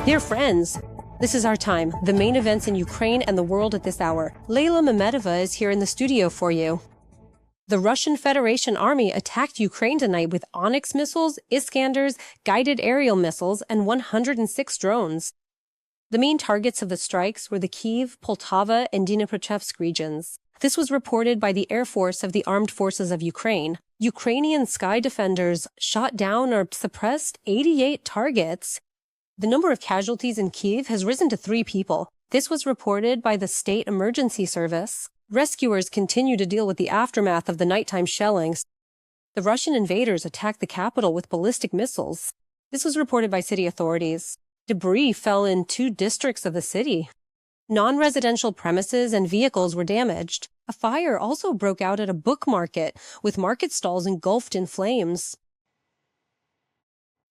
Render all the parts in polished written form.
Dear friends, this is our time, the main events in Ukraine and the world at this hour. Layla Mamedova is here in the studio for you. The Russian Federation Army attacked Ukraine tonight with Oniks missiles, Iskanders, guided aerial missiles, and 106 drones. The main targets of the strikes were the Kyiv, Poltava, and Dnipropetrovsk regions. This was reported by the Air Force of the Armed Forces of Ukraine. Ukrainian sky defenders shot down or suppressed 88 targets. The number of casualties in Kyiv has risen to 3 people. This was reported by the State Emergency Service. Rescuers continue to deal with the aftermath of the nighttime shellings. The Russian invaders attacked the capital with ballistic missiles. This was reported by city authorities. Debris fell in 2 districts of the city. Non-residential premises and vehicles were damaged. A fire also broke out at a book market, with market stalls engulfed in flames.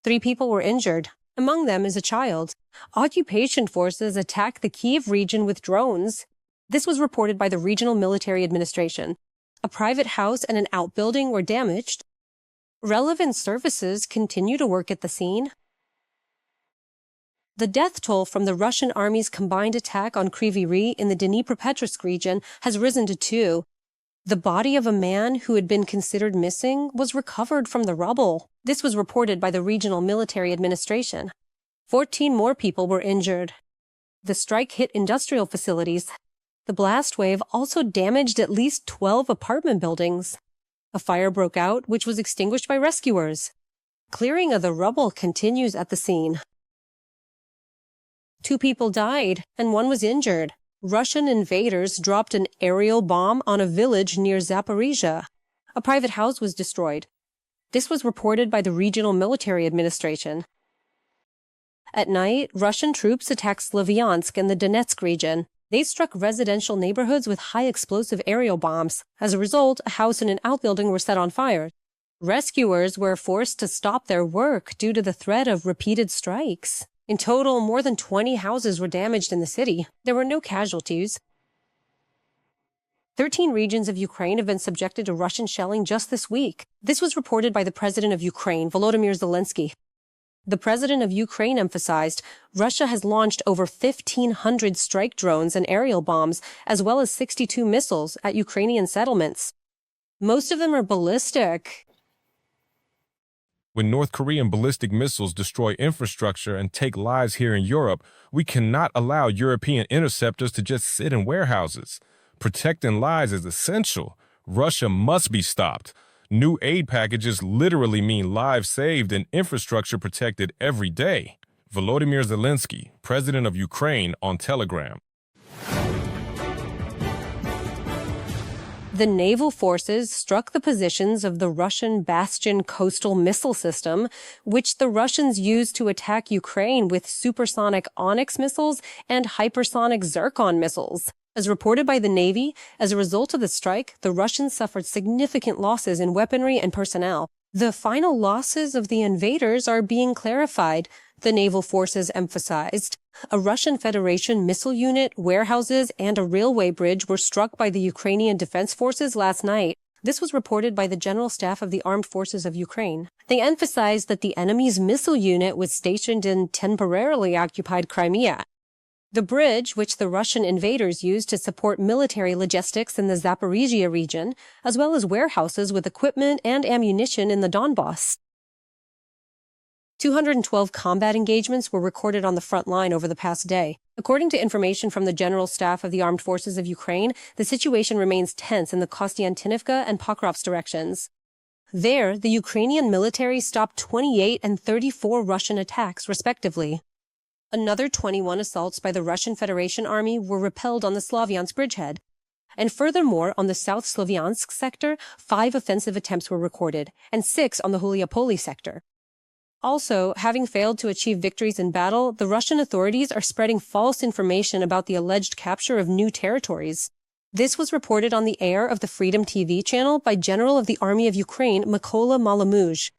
3 people were injured. Among them is a child. Occupation forces attacked the Kyiv region with drones. This was reported by the Regional Military Administration. A private house and an outbuilding were damaged. Relevant services continue to work at the scene. The death toll from the Russian army's combined attack on Kryvyi Rih in the Dnipropetrovsk region has risen to 2. The body of a man who had been considered missing was recovered from the rubble. This was reported by the Regional Military Administration. 14 more people were injured. The strike hit industrial facilities. The blast wave also damaged at least 12 apartment buildings. A fire broke out, which was extinguished by rescuers. Clearing of the rubble continues at the scene. 2 people died, and 1 was injured. Russian invaders dropped an aerial bomb on a village near Zaporizhia. A private house was destroyed. This was reported by the Regional Military Administration. At night, Russian troops attacked Slavyansk in the Donetsk region. They struck residential neighborhoods with high-explosive aerial bombs. As a result, a house and an outbuilding were set on fire. Rescuers were forced to stop their work due to the threat of repeated strikes. In total, more than 20 houses were damaged in the city. There were no casualties. 13 regions of Ukraine have been subjected to Russian shelling just this week. This was reported by the President of Ukraine, Volodymyr Zelensky. The President of Ukraine emphasized Russia has launched over 1,500 strike drones and aerial bombs, as well as 62 missiles at Ukrainian settlements. Most of them are ballistic. When North Korean ballistic missiles destroy infrastructure and take lives here in Europe, we cannot allow European interceptors to just sit in warehouses. Protecting lives is essential. Russia must be stopped. New aid packages literally mean lives saved and infrastructure protected every day. Volodymyr Zelensky, President of Ukraine, on Telegram. The naval forces struck the positions of the Russian Bastion coastal missile system, which the Russians used to attack Ukraine with supersonic Oniks missiles and hypersonic Zircon missiles. As reported by the Navy, as a result of the strike, the Russians suffered significant losses in weaponry and personnel. The final losses of the invaders are being clarified, the naval forces emphasized. A Russian Federation missile unit, warehouses, and a railway bridge were struck by the Ukrainian Defense Forces last night. This was reported by the General Staff of the Armed Forces of Ukraine. They emphasized that the enemy's missile unit was stationed in temporarily occupied Crimea. The bridge, which the Russian invaders used to support military logistics in the Zaporizhia region, as well as warehouses with equipment and ammunition in the Donbass. 212 combat engagements were recorded on the front line over the past day. According to information from the General Staff of the Armed Forces of Ukraine, the situation remains tense in the Kostiantynivka and Pokrovsk directions. There, the Ukrainian military stopped 28 and 34 Russian attacks, respectively. Another 21 assaults by the Russian Federation Army were repelled on the Slavyansk bridgehead. And furthermore, on the South Slavyansk sector, 5 offensive attempts were recorded, and 6 on the Huliapoli sector. Also, having failed to achieve victories in battle, the Russian authorities are spreading false information about the alleged capture of new territories. This was reported on the air of the Freedom TV channel by General of the Army of Ukraine, Mykola Malamuzh.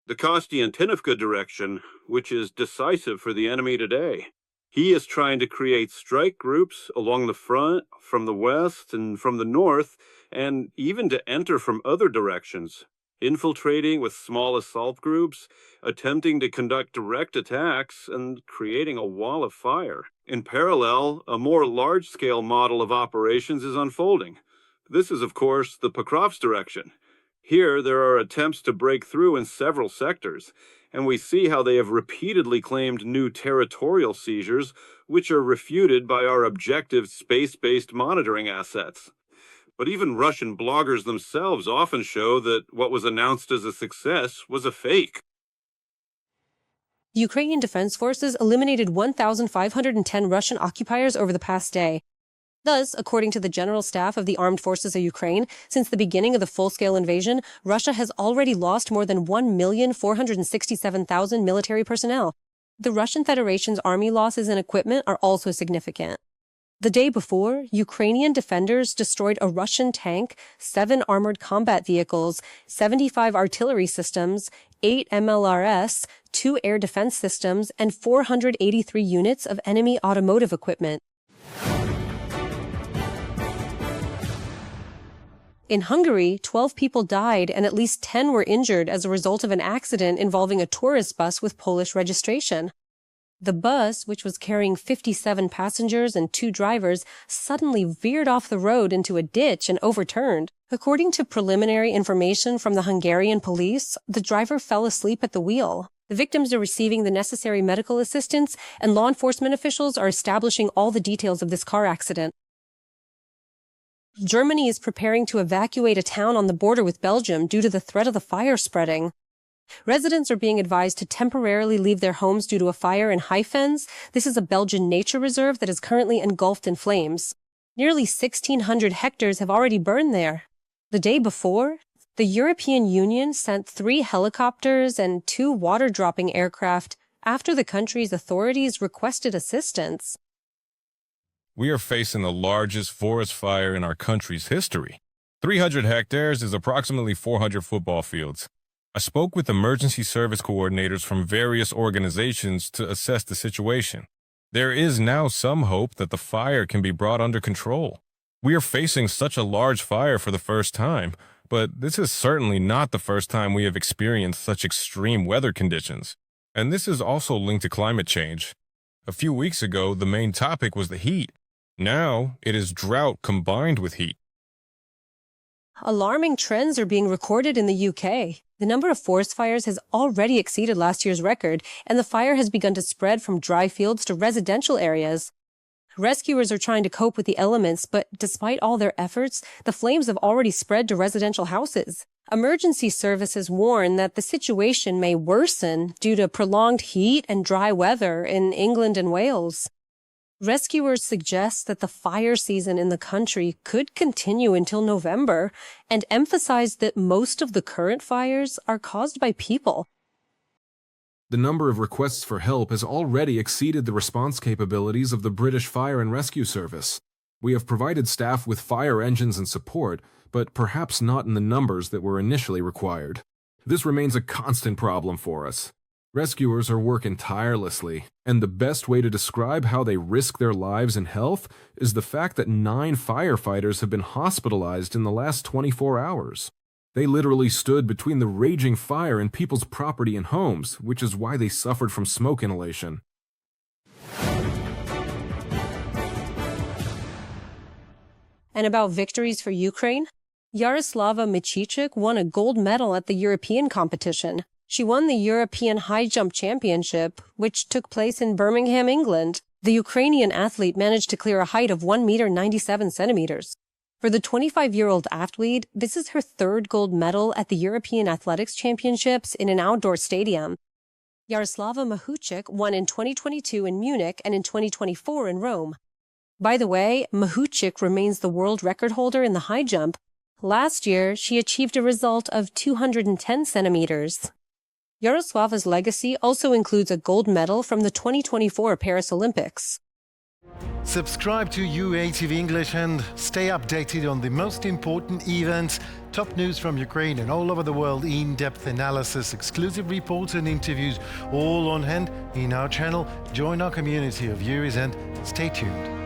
The Kostiantynivka direction, which is decisive for the enemy today. He is trying to create strike groups along the front, from the west and from the north, and even to enter from other directions. infiltrating with small assault groups, attempting to conduct direct attacks, and creating a wall of fire. In parallel, a more large-scale model of operations is unfolding. This is, of course, the Pokrov's direction. Here, there are attempts to break through in several sectors, and we see how they have repeatedly claimed new territorial seizures, which are refuted by our objective space-based monitoring assets. But even Russian bloggers themselves often show that what was announced as a success was a fake. Ukrainian Defense Forces eliminated 1,510 Russian occupiers over the past day. Thus, according to the General Staff of the Armed Forces of Ukraine, since the beginning of the full-scale invasion, Russia has already lost more than 1,467,000 military personnel. The Russian Federation's army losses in equipment are also significant. The day before, Ukrainian defenders destroyed a Russian tank, 7 armored combat vehicles, 75 artillery systems, 8 MLRS, 2 air defense systems, and 483 units of enemy automotive equipment. In Hungary, 12 people died and at least 10 were injured as a result of an accident involving a tourist bus with Polish registration. The bus, which was carrying 57 passengers and 2 drivers, suddenly veered off the road into a ditch and overturned. According to preliminary information from the Hungarian police, the driver fell asleep at the wheel. The victims are receiving the necessary medical assistance, and law enforcement officials are establishing all the details of this car accident. Germany is preparing to evacuate a town on the border with Belgium due to the threat of the fire spreading. Residents are being advised to temporarily leave their homes due to a fire in Haifens. This is a Belgian nature reserve that is currently engulfed in flames. Nearly 1,600 hectares have already burned there. The day before, the European Union sent 3 helicopters and 2 water-dropping aircraft after the country's authorities requested assistance. We are facing the largest forest fire in our country's history. 300 hectares is approximately 400 football fields. I spoke with emergency service coordinators from various organizations to assess the situation. There is now some hope that the fire can be brought under control. We are facing such a large fire for the first time, but this is certainly not the first time we have experienced such extreme weather conditions. And this is also linked to climate change. A few weeks ago, the main topic was the heat. Now, it is drought combined with heat. Alarming trends are being recorded in the UK. The number of forest fires has already exceeded last year's record, and the fire has begun to spread from dry fields to residential areas. Rescuers are trying to cope with the elements, but despite all their efforts, the flames have already spread to residential houses. Emergency services warn that the situation may worsen due to prolonged heat and dry weather in England and Wales. Rescuers suggest that the fire season in the country could continue until November and emphasize that most of the current fires are caused by people. The number of requests for help has already exceeded the response capabilities of the British Fire and Rescue Service. We have provided staff with fire engines and support, but perhaps not in the numbers that were initially required. This remains a constant problem for us. Rescuers are working tirelessly, and the best way to describe how they risk their lives and health is the fact that 9 firefighters have been hospitalized in the last 24 hours. They literally stood between the raging fire and people's property and homes, which is why they suffered from smoke inhalation. And about victories for Ukraine? Yaroslava Michichuk won a gold medal at the European competition. She won the European High Jump Championship, which took place in Birmingham, England. The Ukrainian athlete managed to clear a height of 1 meter 97 centimeters. For the 25-year-old athlete, this is her 3rd gold medal at the European Athletics Championships in an outdoor stadium. Yaroslava Michichuk won in 2022 in Munich and in 2024 in Rome. By the way, Michichuk remains the world record holder in the high jump. Last year, she achieved a result of 210 centimeters. Yaroslava's legacy also includes a gold medal from the 2024 Paris Olympics. Subscribe to UATV English and stay updated on the most important events, top news from Ukraine and all over the world, in-depth analysis, exclusive reports and interviews, all on hand in our channel. Join our community of viewers and stay tuned.